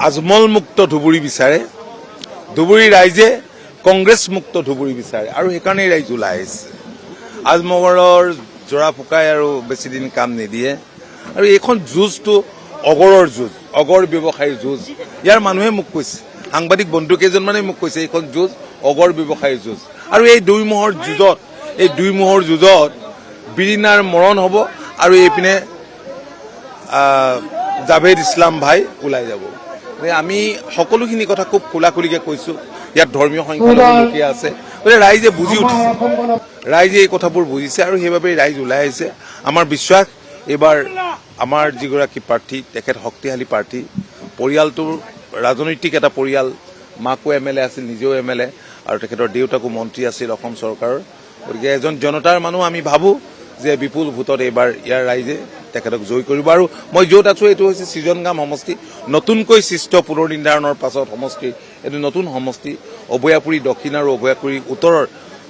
আজমল মুক্ত ধুবুৰী বিচাৰে, ধুবুৰী ৰাইজে কংগ্ৰেছ মুক্ত ধুবুৰী বিচাৰে আৰু সেইকাৰণেই ৰাইজ ওলাই আহিছে। আজমলৰ জোৰা ফুকাই আৰু বেছি দিন কাম নিদিয়ে আৰু এইখন যুঁজটো অগৰৰ যুঁজ, অগৰ ব্যৱসায়ীৰ যুঁজ। ইয়াৰ মানুহে মোক কৈছে, সাংবাদিক বন্ধু কেইজনমানে মোক কৈছে এইখন যুঁজ অগৰ ব্যৱসায়ীৰ যুঁজ আৰু এই দুই মহৰ যুঁজত বিৰিণাৰ মৰণ হ'ব আৰু এইপিনে জাভেদ ইছলাম ভাই ওলাই যাব। আমি সকলোখিনি কথা খুব খোলাখুলিকে কৈছোঁ। ইয়াত ধৰ্মীয় সংখ্যালঘু লোকে আছে, ৰাইজে বুজি উঠিছে, ৰাইজে এই কথাবোৰ বুজিছে আৰু সেইবাবে ৰাইজ ওলাই আহিছে। আমাৰ বিশ্বাস এইবাৰ আমাৰ যিগৰাকী প্ৰাৰ্থী তেখেত শক্তিশালী প্ৰাৰ্থী, পৰিয়ালটোৰ ৰাজনৈতিক এটা পৰিয়াল, মাকো MLA আছিল, নিজেও MLA আৰু তেখেতৰ দেউতাকো মন্ত্ৰী আছিল অসম চৰকাৰৰ। গতিকে এজন জনতাৰ মানুহ আমি ভাবোঁ যে বিপুল ভোটত এইবাৰ ইয়াৰ ৰাইজে তেখেতক জয় কৰিব। আৰু মই য'ত আছোঁ এইটো হৈছে সৃজনগাম সমষ্টি, নতুনকৈ সৃষ্ট পুনৰ নিৰ্ধাৰণৰ পাছত সমষ্টি, এইটো নতুন সমষ্টি। অভয়াপুৰী দক্ষিণ আৰু অভয়াপুৰী উত্তৰৰ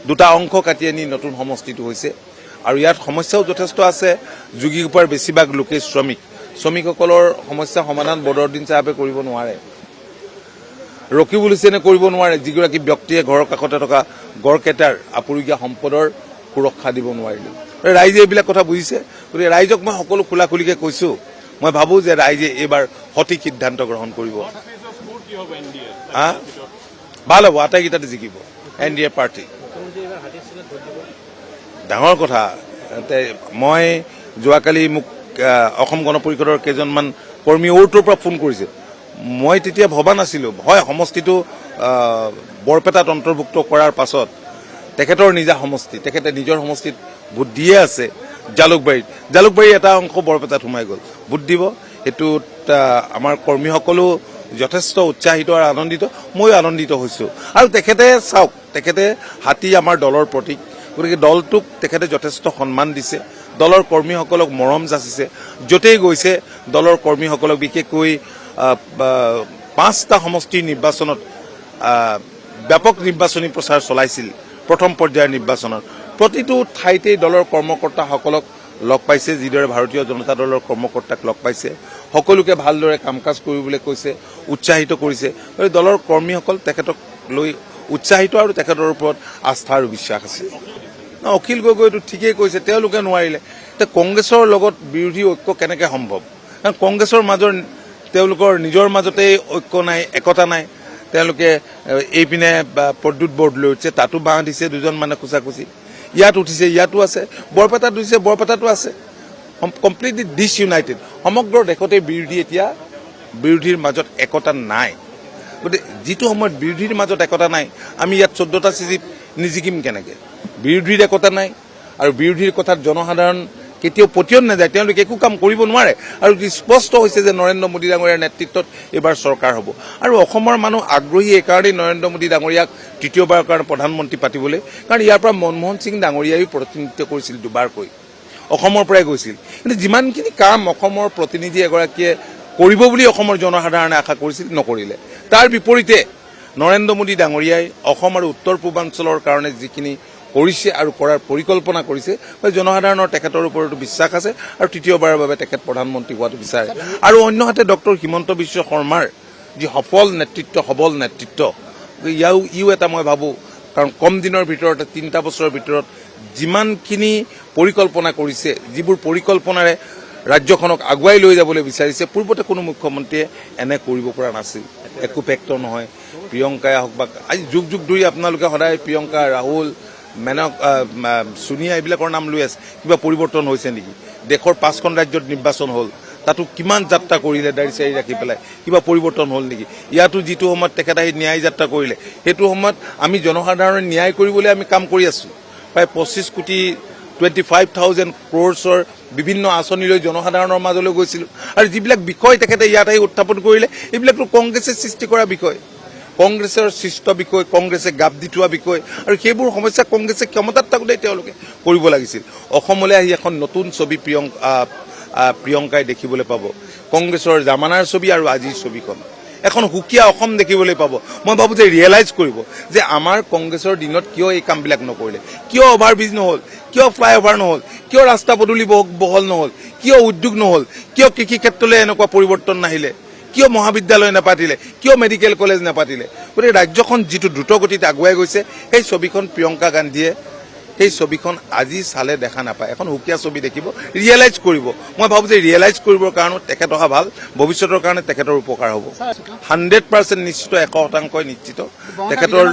দুটা অংশ কাটি আনি নতুন সমষ্টিটো হৈছে আৰু ইয়াত সমস্যাও যথেষ্ট আছে। যোগীঘোপাৰ বেছিভাগ লোকে শ্ৰমিকসকলৰ সমস্যা সমাধান বদৰুদ্দিন চাহাবে কৰিব নোৱাৰে, ৰকিবুল হুছেইনে কৰিব নোৱাৰে, যিগৰাকী ব্যক্তিয়ে ঘৰৰ কাষতে থকা গড়কেইটাৰ আপুৰুগীয়া সম্পদৰ সুৰক্ষা দিব নোৱাৰিলে। ৰাইজে এইবিলাক কথা বুজিছে। গতিকে ৰাইজক মই সকলো খোলাখুলিকে কৈছোঁ, মই ভাবোঁ যে ৰাইজে এইবাৰ সঠিক সিদ্ধান্ত গ্ৰহণ কৰিব। ভাল হ'ব, আটাইকেইটাতে জিকিব NDA পাৰ্টি। ডাঙৰ কথা। মই যোৱাকালি মোক অসম গণ পৰিষদৰ কেইজনমান কৰ্মী অ'টোৰ পৰা ফোন কৰিছে। মই তেতিয়া ভবা নাছিলোঁ, হয় সমষ্টিটো বৰপেটাত অন্তৰ্ভুক্ত কৰাৰ পাছত তেখেতৰ নিজা সমষ্টি, তেখেতে নিজৰ সমষ্টিত ভোট দিয়ে আছে। জালুকবাৰীৰ এটা অংশ বৰপেটাত সোমাই গ'ল, ভোট দিব। সেইটোত আমাৰ কৰ্মীসকলো যথেষ্ট উৎসাহিত আৰু আনন্দিত, ময়ো আনন্দিত হৈছোঁ। আৰু তেখেতে চাওক, তেখেতে হাতী আমাৰ দলৰ প্ৰতীক, গতিকে দলটোক তেখেতে যথেষ্ট সন্মান দিছে, দলৰ কৰ্মীসকলক মৰম যাচিছে। য'তেই গৈছে দলৰ কৰ্মীসকলক, বিশেষকৈ 5টা সমষ্টিৰ নিৰ্বাচনত ব্যাপক নিৰ্বাচনী প্ৰচাৰ চলাইছিল। প্ৰথম পৰ্যায়ৰ নিৰ্বাচনত প্ৰতিটো ঠাইতেই দলৰ কৰ্মকৰ্তাসকলক লগ পাইছে, যিদৰে ভাৰতীয় জনতা দলৰ কৰ্মকৰ্তাক লগ পাইছে, সকলোকে ভালদৰে কাম কাজ কৰিবলৈ কৈছে, উৎসাহিত কৰিছে। দলৰ কৰ্মীসকল তেখেতক লৈ উৎসাহিত আৰু তেখেতৰ ওপৰত আস্থা আৰু বিশ্বাস আছে। অখিল গগৈটো ঠিকেই কৈছে, তেওঁলোকে নোৱাৰিলে। এতিয়া কংগ্ৰেছৰ লগত বিৰোধী ঐক্য কেনেকৈ সম্ভৱ? কাৰণ কংগ্ৰেছৰ তেওঁলোকৰ নিজৰ মাজতেই ঐক্য নাই, একতা নাই। তেওঁলোকে এইপিনে প্ৰদ্যুৎ বৰদলৈ উঠিছে, তাতো বাঁহ দিছে দুজন মানে খুচাখুচি, ইয়াত উঠিছে ইয়াতো আছে, বৰপেটাত উঠিছে বৰপেটাতো আছে, কমপ্লিটলি ডিছইউনাইটেড। সমগ্ৰ দেশতে বিৰোধীৰ মাজত একতা নাই। গতিকে যিটো সময়ত বিৰোধীৰ মাজত একতা নাই, আমি ইয়াত 14টা চিজিত নিজিকিম কেনেকৈ? বিৰোধীৰ একতা নাই আৰু বিৰোধীৰ কথাত জনসাধাৰণ কেতিয়াও পতিয়ন নাযায়, তেওঁলোকে একো কাম কৰিব নোৱাৰে। আৰু স্পষ্ট হৈছে যে নৰেন্দ্ৰ মোদী ডাঙৰীয়াৰ নেতৃত্বত এইবাৰ চৰকাৰ হ'ব। আৰু অসমৰ মানুহ আগ্ৰহী এইকাৰণেই নৰেন্দ্ৰ মোদী ডাঙৰীয়াক তৃতীয়বাৰৰ কাৰণে প্ৰধানমন্ত্ৰী পাতিবলৈ, কাৰণ ইয়াৰ পৰা মনমোহন সিং ডাঙৰীয়াইও প্ৰতিনিধিত্ব কৰিছিল দুবাৰকৈ, অসমৰ পৰাই গৈছিল। কিন্তু যিমানখিনি কাম অসমৰ প্ৰতিনিধি এগৰাকীয়ে কৰিব বুলি অসমৰ জনসাধাৰণে আশা কৰিছিল, নকৰিলে। তাৰ বিপৰীতে নৰেন্দ্ৰ মোদী ডাঙৰীয়াই অসম আৰু উত্তৰ পূৰ্বাঞ্চলৰ কাৰণে যিখিনি কৰিছে আৰু কৰাৰ পৰিকল্পনা কৰিছে, জনসাধাৰণৰ তেখেতৰ ওপৰতো বিশ্বাস আছে আৰু তৃতীয়বাৰৰ বাবে তেখেত প্ৰধানমন্ত্ৰী হোৱাটো বিচাৰে। আৰু অন্যহাতে ডক্টৰ হিমন্ত বিশ্ব শৰ্মাৰ যি সফল নেতৃত্ব, সবল নেতৃত্ব, ইও এটা মই ভাবোঁ, কাৰণ কম দিনৰ ভিতৰত 3টা বছৰৰ ভিতৰত যিমানখিনি পৰিকল্পনা কৰিছে, যিবোৰ পৰিকল্পনাৰে ৰাজ্যখনক আগুৱাই লৈ যাবলৈ বিচাৰিছে, পূৰ্বতে কোনো মুখ্যমন্ত্ৰীয়ে এনে কৰিব পৰা নাছিল। একো ফেক্টৰ নহয়, প্ৰিয়ংকাই হওক বা আজি যুগ ধৰি আপোনালোকে সদায় প্ৰিয়ংকা, ৰাহুল, মেনক, সোনিয়া এইবিলাকৰ নাম লৈ আছে। কিবা পৰিৱৰ্তন হৈছে নেকি? দেশৰ 5খন ৰাজ্যত নিৰ্বাচন হ'ল, তাতো কিমান যাত্ৰা কৰিলে দাড়ি চাৰি ৰাখি পেলাই, কিবা পৰিৱৰ্তন হ'ল নেকি? ইয়াতো যিটো সময়ত তেখেত আহি ন্যায় যাত্ৰা কৰিলে, সেইটো সময়ত আমি জনসাধাৰণৰ ন্যায় কৰিবলৈ আমি কাম কৰি আছোঁ। প্ৰায় 25 কোটি 25,000 crores বিভিন্ন আঁচনিলৈ জনসাধাৰণৰ মাজলৈ গৈছিলোঁ। আৰু যিবিলাক বিষয় তেখেতে ইয়াত আহি উত্থাপন কৰিলে, এইবিলাকতো কংগ্ৰেছে সৃষ্টি কৰা বিষয়, কংগ্ৰেছৰ সৃষ্ট বিষয়, কংগ্ৰেছে গাপ দি থোৱা বিষয়, আৰু সেইবোৰ সমস্যা কংগ্ৰেছে ক্ষমতাত থাকোঁতে তেওঁলোকে কৰিব লাগিছিল। অসমলৈ আহি এখন নতুন ছবি প্ৰিয়ংকাই দেখিবলৈ পাব, কংগ্ৰেছৰ জামানাৰ ছবি আৰু আজিৰ ছবিখন, এখন সুকীয়া অসম দেখিবলৈ পাব। মই ভাবোঁ যে ৰিয়েলাইজ কৰিব যে আমাৰ কংগ্ৰেছৰ দিনত কিয় এই কামবিলাক নকৰিলে, কিয় অভাৰব্ৰিজ নহ'ল, কিয় ফ্লাইঅভাৰ নহ'ল, কিয় ৰাস্তা পদূলি বহল নহ'ল, কিয় উদ্যোগ নহ'ল, কিয় কৃষি ক্ষেত্ৰলৈ এনেকুৱা পৰিৱৰ্তন নাহিলে, কিয় মহাবিদ্যালয় নাপাতিলে, কিয় মেডিকেল কলেজ নাপাতিলে? গতিকে ৰাজ্যখন যিটো দ্ৰুতগতিত আগুৱাই গৈছে, সেই ছবিখন প্ৰিয়ংকা গান্ধীয়ে সেই ছবিখন আজি চালে দেখা নাপায়। এখন সুকীয়া ছবি দেখিব, ৰিয়েলাইজ কৰিব। মই ভাবোঁ যে ৰিয়েলাইজ কৰিবৰ কাৰণে তেখেত অহা ভাল, ভৱিষ্যতৰ কাৰণে তেখেতৰ উপকাৰ হ'ব। 100% নিশ্চিত, 100% নিশ্চিত। তেখেতৰ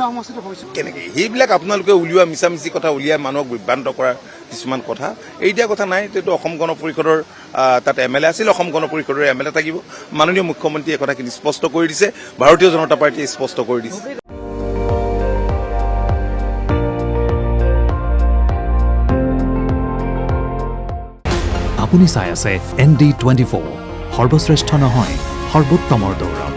কেনেকৈ সেইবিলাক আপোনালোকে উলিওৱা মিছামিছি কথা উলিয়াই মানুহক বিভ্ৰান্ত কৰাৰ কিছুমান কথা এৰি দিয়া কথা নাই। এইটো অসম গণ পৰিষদৰ তাত MLA আছিল, অসম গণ পৰিষদৰ MLA থাকিব। মাননীয় মুখ্যমন্ত্ৰীয়ে এই কথাখিনি স্পষ্ট কৰি দিছে, ভাৰতীয় জনতা পাৰ্টীয়ে স্পষ্ট কৰি দিছে। আপুনি চাই আছে ND24, সৰ্বশ্ৰেষ্ঠ নহয় সৰ্বোত্তমৰ দৌৰ।